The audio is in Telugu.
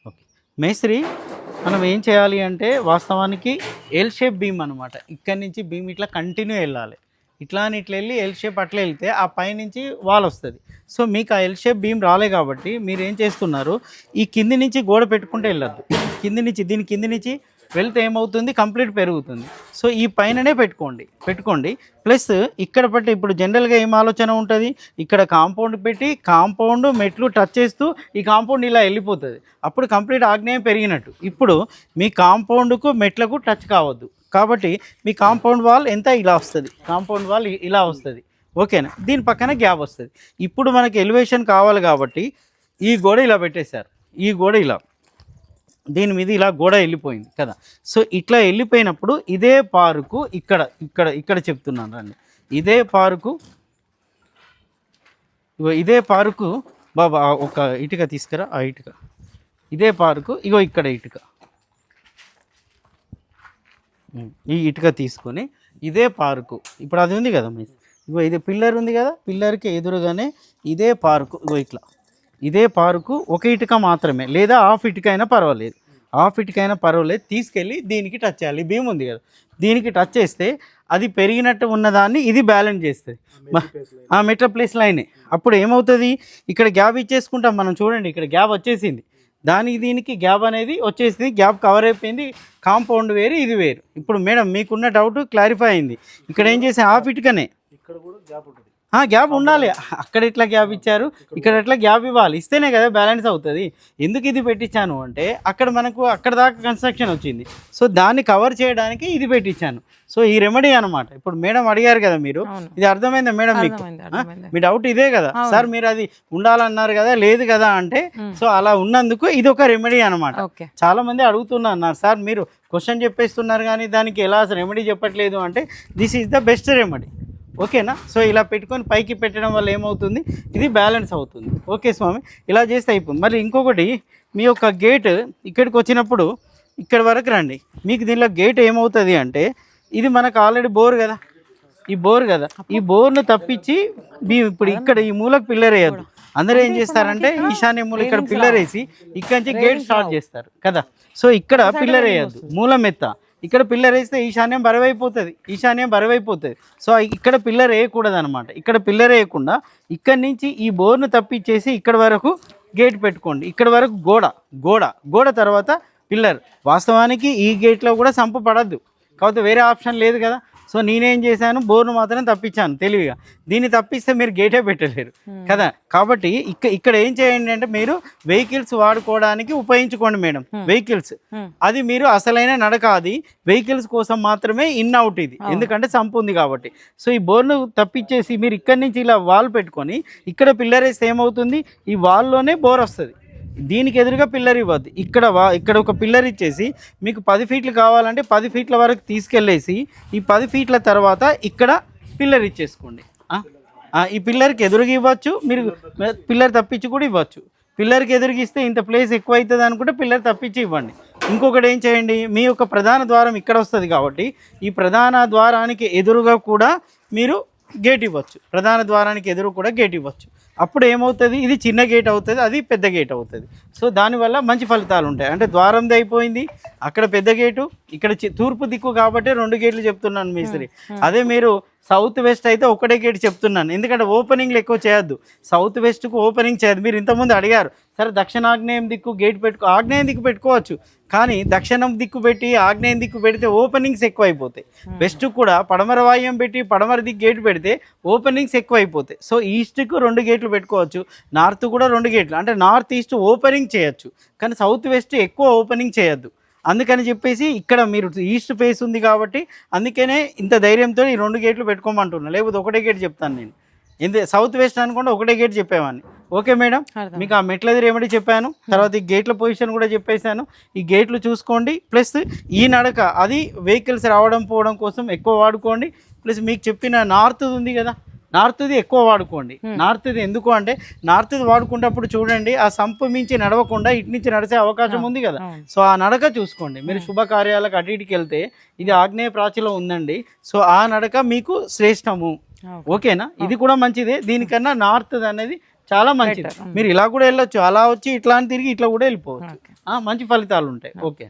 ఓకే. మేస్త్రి మనం ఏం చేయాలి అంటే వాస్తవానికి ఎల్ షేప్ బీమ్ అనమాట. ఇక్కడి నుంచి బీమ్ ఇట్లా కంటిన్యూ వెళ్ళాలి. ఇట్లా అని ఇట్లా వెళ్ళి ఎల్ షేప్ అట్లా వెళ్తే ఆ పైనుంచి వాల్ వస్తుంది. సో మీకు ఆ ఎల్ షేప్ బీమ్ రాలే కాబట్టి మీరు ఏం చేస్తున్నారు, ఈ కింది నుంచి గోడ పెట్టుకుంటే వెళ్ళొద్దు. కింది నుంచి దీని కింది నుంచి వెళ్తే ఏమవుతుంది, కంప్లీట్ పెరుగుతుంది. సో ఈ పైననే పెట్టుకోండి. ప్లస్ ఇక్కడ బట్టి ఇప్పుడు జనరల్గా ఏం ఆలోచన ఉంటుంది, ఇక్కడ కాంపౌండ్ పెట్టి కాంపౌండ్ మెట్లు టచ్ చేస్తూ ఈ కాంపౌండ్ ఇలా వెళ్ళిపోతుంది. అప్పుడు కంప్లీట్ ఆగ్నేయం పెరిగినట్టు. ఇప్పుడు మీ కాంపౌండ్కు మెట్లకు టచ్ కావద్దు కాబట్టి మీ కాంపౌండ్ వాల్ ఎంత ఇలా వస్తుంది, కాంపౌండ్ వాల్ ఇలా వస్తుంది. ఓకేనా, దీని పక్కన గ్యాప్ వస్తుంది. ఇప్పుడు మనకి ఎలివేషన్ కావాలి కాబట్టి ఈ గోడ ఇలా పెట్టేశారు. ఈ గోడ ఇలా దీని మీద ఇలా గోడ వెళ్ళిపోయింది కదా. సో ఇట్లా వెళ్ళిపోయినప్పుడు ఇదే పారుకు ఇక్కడ ఇక్కడ ఇక్కడ చెప్తున్నాను రండి. ఇదే పారుకు బాబా ఒక ఇటుక తీసుకురా. ఆ ఇటుక ఇదే పారుకు ఇగో ఇక్కడ ఇటుక, ఈ ఇటుక తీసుకొని ఇదే పార్కు ఇప్పుడు అది ఉంది కదా మీ ఇగో ఇది పిల్లర్ ఉంది కదా, పిల్లర్కి ఎదురుగానే ఇదే పార్కు ఇగో ఇట్లా ఇదే పార్కు ఒక ఇటుక మాత్రమే లేదా హాఫ్ ఇటుక అయినా పర్వాలేదు, తీసుకెళ్ళి దీనికి టచ్ చేయాలి. బీమ్ ఉంది కదా, దీనికి టచ్ చేస్తే అది పెరిగినట్టు ఉన్నదాన్ని ఇది బ్యాలెన్స్ చేస్తుంది. ఆ మెట్ల ప్లేస్ లైనే. అప్పుడు ఏమవుతుంది, ఇక్కడ గ్యాప్ ఇచ్చేసుకుంటాం మనం. చూడండి ఇక్కడ గ్యాప్ వచ్చేసింది, దానికి దీనికి గ్యాప్ అనేది వచ్చేసింది, గ్యాప్ కవర్ అయిపోయింది. కాంపౌండ్ వేరు ఇది వేరు. ఇప్పుడు మేడం మీకున్న డౌట్ క్లారిఫై అయింది. ఇక్కడ ఏం చేసే హాఫ్ ఇటుకనే ఇక్కడ కూడా గ్యాప్ ఉంటుంది. గ్యాప్ ఉండాలి. అక్కడ ఎట్లా గ్యాప్ ఇచ్చారు, ఇక్కడ ఎట్లా గ్యాప్ ఇవ్వాలి, ఇస్తేనే కదా బ్యాలెన్స్ అవుతుంది. ఎందుకు ఇది పెట్టించాను అంటే అక్కడ మనకు అక్కడ దాకా కన్స్ట్రక్షన్ వచ్చింది, సో దాన్ని కవర్ చేయడానికి ఇది పెట్టించాను. సో ఈ రెమెడీ అనమాట. ఇప్పుడు మేడం అడిగారు కదా మీరు, ఇది అర్థమైందా మేడం మీకు? మీ డౌట్ ఇదే కదా సార్, మీరు అది ఉండాలన్నారు కదా, లేదు కదా అంటే సో అలా ఉన్నందుకు ఇది ఒక రెమెడీ అనమాట. చాలా మంది అడుగుతున్నారు సార్ మీరు క్వశ్చన్ చెప్పేస్తున్నారు కానీ దానికి ఎలా రెమెడీ చెప్పట్లేదు అంటే this is the best remedy. ఓకేనా. సో ఇలా పెట్టుకొని పైకి పెట్టడం వల్ల ఏమవుతుంది, ఇది బ్యాలెన్స్ అవుతుంది. ఓకే స్వామి, ఇలా చేస్తే అయిపోతుంది. మరి ఇంకొకటి, మీ యొక్క గేట్ ఇక్కడికి వచ్చినప్పుడు ఇక్కడ వరకు రండి. మీకు దీనిలో గేట్ ఏమవుతుంది అంటే ఇది మనకు ఆల్రెడీ బోర్ కదా, ఈ బోర్ను తప్పించి ఇప్పుడు ఇక్కడ ఈ మూలకు పిల్లర్ వేయద్దు. అందరూ ఏం చేస్తారంటే ఈశాన్య మూల ఇక్కడ పిల్లర్ వేసి ఇక్కడి నుంచి గేట్ స్టార్ట్ చేస్తారు కదా. సో ఇక్కడ పిల్లర్ వేయద్దు, మూలం ఎత్త. ఇక్కడ పిల్లర్ వేస్తే ఈశాన్యం బరువైపోతుంది. సో ఇక్కడ పిల్లర్ వేయకూడదు అనమాట. ఇక్కడ పిల్లర్ వేయకుండా ఇక్కడి నుంచి ఈ బోర్ను తప్పించేసి ఇక్కడ వరకు గేట్ పెట్టుకోండి. ఇక్కడ వరకు గోడ తర్వాత పిల్లర్. వాస్తవానికి ఈ గేట్లో కూడా సంపు పడద్దు, కాకపోతే వేరే ఆప్షన్ లేదు కదా. సో నేనేం చేశాను, బోర్ను మాత్రం తప్పించాను తెలివిగా. దీన్ని తప్పిస్తే మీరు గేటే పెట్టలేరు కదా. కాబట్టి ఇక్కడ ఏం చేయండి అంటే మీరు వెహికల్స్ వాడుకోవడానికి ఉపయోగించుకోండి మేడం. వెహికల్స్ అది మీరు అసలైన నడక, అది వెహికల్స్ కోసం మాత్రమే ఇన్ అవుట్ ఇది, ఎందుకంటే సంపు ఉంది కాబట్టి. సో ఈ బోర్ను తప్పించేసి మీరు ఇక్కడి నుంచి ఇలా వాల్ పెట్టుకొని ఇక్కడ పిల్లర్ వేస్తే ఏమవుతుంది, ఈ వాల్లోనే బోర్ వస్తుంది. దీనికి ఎదురుగా పిల్లర్ ఇవ్వద్దు. ఇక్కడ ఒక పిల్లర్ ఇచ్చేసి మీకు 10 ఫీట్లు కావాలంటే 10 ఫీట్ల వరకు తీసుకెళ్ళేసి ఈ 10 ఫీట్ల తర్వాత ఇక్కడ పిల్లర్ ఇచ్చేసుకోండి. ఈ పిల్లర్కి ఎదురుగా ఇవ్వచ్చు, మీరు పిల్లర్ తప్పించి కూడా ఇవ్వచ్చు. పిల్లర్కి ఎదురుగిస్తే ఇంత ప్లేస్ ఎక్కువ అవుతుంది అనుకుంటే పిల్లర్ తప్పించి ఇవ్వండి. ఇంకొకటి ఏం చేయండి, మీ యొక్క ప్రధాన ద్వారం ఇక్కడ వస్తుంది కాబట్టి ఈ ప్రధాన ద్వారానికి ఎదురుగా కూడా మీరు గేట్ ఇవ్వచ్చు. ప్రధాన ద్వారానికి ఎదురు కూడా గేట్ ఇవ్వచ్చు. అప్పుడు ఏమవుతుంది, ఇది చిన్న గేట్ అవుతుంది, అది పెద్ద గేట్ అవుతుంది. సో దానివల్ల మంచి ఫలితాలు ఉంటాయి. అంటే ద్వారంది అయిపోయింది, అక్కడ పెద్ద గేటు, ఇక్కడ తూర్పు దిక్కు కాబట్టి 2 గేట్లు చెప్తున్నాను మేస్త్రి. అదే మీరు సౌత్ వెస్ట్ అయితే ఒకటే గేట్ చెప్తున్నాను, ఎందుకంటే ఓపెనింగ్లు ఎక్కువ చేయొద్దు. సౌత్ వెస్ట్కు ఓపెనింగ్ చేయదు. మీరు ఇంతకుముందు అడిగారు సరే దక్షిణాగ్నేయం దిక్కు గేట్ ఆగ్నేయం దిక్కు పెట్టుకోవచ్చు, కానీ దక్షిణం దిక్కు పెట్టి ఆగ్నేయం దిక్కు పెడితే ఓపెనింగ్స్ ఎక్కువ అయిపోతాయి. వెస్ట్ కూడా పడమర వాయుం పెట్టి పడమర దిక్కు గేట్ పెడితే ఓపెనింగ్స్ ఎక్కువ అయిపోతాయి. సో ఈస్ట్కు 2 గేట్లు పెట్టుకోవచ్చు, నార్త్ కూడా 2 గేట్లు. అంటే నార్త్ ఈస్ట్ ఓపెనింగ్ చేయొచ్చు, కానీ సౌత్ వెస్ట్ ఎక్కువ ఓపెనింగ్ చేయొద్దు. అందుకని చెప్పేసి ఇక్కడ మీరు ఈస్ట్ ఫేస్ ఉంది కాబట్టి అందుకనే ఇంత ధైర్యంతో ఈ 2 గేట్లు పెట్టుకోమంటున్నాను, లేకపోతే ఒకటే గేట్ చెప్తాను నేను. సౌత్ వెస్ట్ అనుకుంటే ఒకటే గేట్ చెప్పేవాడిని. ఓకే మేడం, మీకు ఆ మెట్లది రెమెడీ చెప్పాను, తర్వాత ఈ గేట్ల పొజిషన్ కూడా చెప్పేశాను. ఈ గేట్లు చూసుకోండి, ప్లస్ ఈ నడక అది వెహికల్స్ రావడం పోవడం కోసం ఎక్కువ వాడుకోండి. ప్లస్ మీకు చెప్పిన నార్త్ ఉంది కదా, నార్త్ది ఎక్కువ వాడుకోండి. నార్త్ది ఎందుకు అంటే నార్త్ది వాడుకున్నప్పుడు చూడండి ఆ సంపు మించి నడవకుండా ఇటు నుంచి నడిచే అవకాశం ఉంది కదా. సో ఆ నడక చూసుకోండి. మీరు శుభకార్యాలకు అటు ఇటుకి వెళ్తే ఇది ఆగ్నేయ ప్రాచిలో ఉందండి, సో ఆ నడక మీకు శ్రేష్టము. ఓకేనా, ఇది కూడా మంచిదే. దీనికన్నా నార్త్ అనేది చాలా మంచిది. మీరు ఇలా కూడా వెళ్ళొచ్చు, అలా వచ్చి ఇట్లా అని తిరిగి ఇట్లా కూడా వెళ్ళిపోవచ్చు. ఓకే. మంచి ఫలితాలు ఉంటాయి. ఓకే.